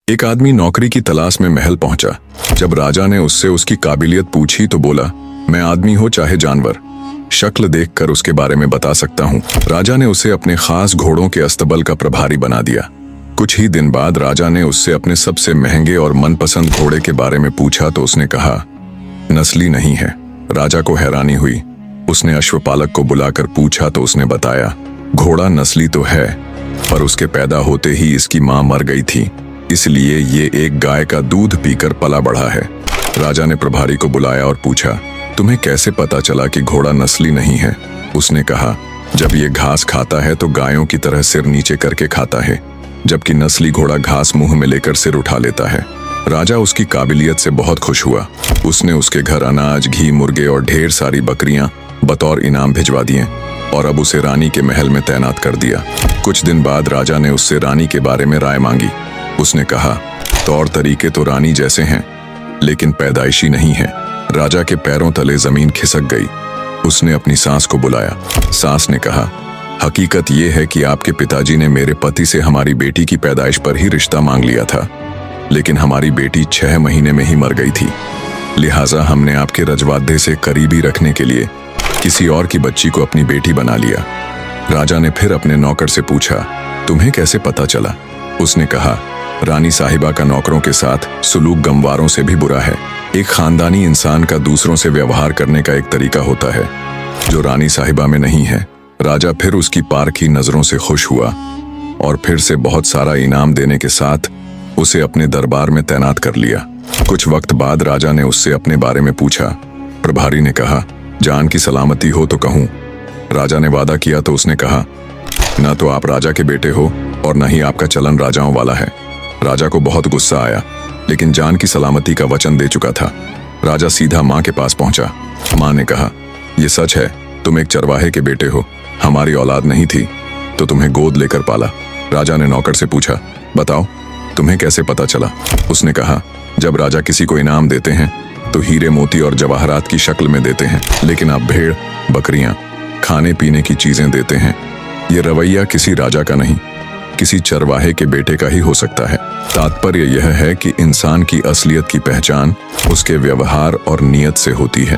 एक आदमी नौकरी की तलाश में महल पहुंचा। जब राजा ने उससे उसकी काबिलियत पूछी तो बोला, मैं आदमी हो चाहे जानवर, शक्ल देखकर उसके बारे में बता सकता हूँ। राजा ने उसे अपने खास घोड़ों के अस्तबल का प्रभारी बना दिया। कुछ ही दिन बाद राजा ने उससे अपने सबसे महंगे और मनपसंद घोड़े के बारे में पूछा तो उसने कहा, नस्ली नहीं है। राजा को हैरानी हुई। उसने अश्वपालक को बुलाकर पूछा तो उसने बताया, घोड़ा नस्ली तो है, पर उसके पैदा होते ही इसकी मां मर गई थी, इसलिए ये एक गाय का दूध पीकर पला बढ़ा है। राजा ने प्रभारी को बुलाया और पूछा, तुम्हें कैसे पता चला कि घोड़ा नस्ली नहीं है? उसने कहा, जब ये घास खाता है तो गायों की तरह सिर नीचे करके खाता है, जबकि नस्ली घोड़ा घास मुंह में लेकर सिर उठा लेता है। राजा उसकी काबिलियत से बहुत खुश हुआ। उसने उसके घर अनाज, घी, मुर्गे और ढेर सारी बकरियां बतौर इनाम भिजवा दिए और अब उसे रानी के महल में तैनात कर दिया। कुछ दिन बाद राजा ने उससे रानी के बारे में राय मांगी। उसने कहा, तौर तरीके तो रानी जैसे हैं, लेकिन पैदाइशी नहीं है। राजा के पैरों तले जमीन खिसक गई। उसने अपनी सास को बुलाया। सास ने कहा, हकीकत यह है कि आपके पिताजी ने मेरे पति से हमारी बेटी की पैदाइश पर ही रिश्ता मांग लिया था, लेकिन हमारी बेटी 6 महीने में ही मर गई थी। लिहाजा हमने आपके रजवाड़े से करीबी रखने के लिए किसी और की बच्ची को अपनी बेटी बना लिया। राजा ने फिर अपने नौकर से पूछा, तुम्हें कैसे पता चला? उसने कहा, रानी साहिबा का नौकरों के साथ सुलूक गमवारों से भी बुरा है। एक खानदानी इंसान का दूसरों से व्यवहार करने का एक तरीका होता है जो रानी साहिबा में नहीं है। राजा फिर उसकी पारखी नजरों से खुश हुआ और फिर से बहुत सारा इनाम देने के साथ उसे अपने दरबार में तैनात कर लिया। कुछ वक्त बाद राजा ने उससे अपने बारे में पूछा। प्रभारी ने कहा, जान की सलामती हो तो कहूँ। राजा ने वादा किया तो उसने कहा, न तो आप राजा के बेटे हो और न ही आपका चलन राजाओं वाला है। राजा को बहुत गुस्सा आया, लेकिन जान की सलामती का वचन दे चुका था। राजा सीधा माँ के पास पहुंचा। माँ ने कहा, यह सच है, तुम एक चरवाहे के बेटे हो। हमारी औलाद नहीं थी तो तुम्हें गोद लेकर पाला। राजा ने नौकर से पूछा, बताओ तुम्हें कैसे पता चला? उसने कहा, जब राजा किसी को इनाम देते हैं तो हीरे मोती और जवाहरात की शक्ल में देते हैं, लेकिन आप भेड़, बकरियां, खाने पीने की चीजें देते हैं। ये रवैया किसी राजा का नहीं, किसी चरवाहे के बेटे का ही हो सकता है। तात्पर्य यह है कि इंसान की असलियत की पहचान उसके व्यवहार और नियत से होती है।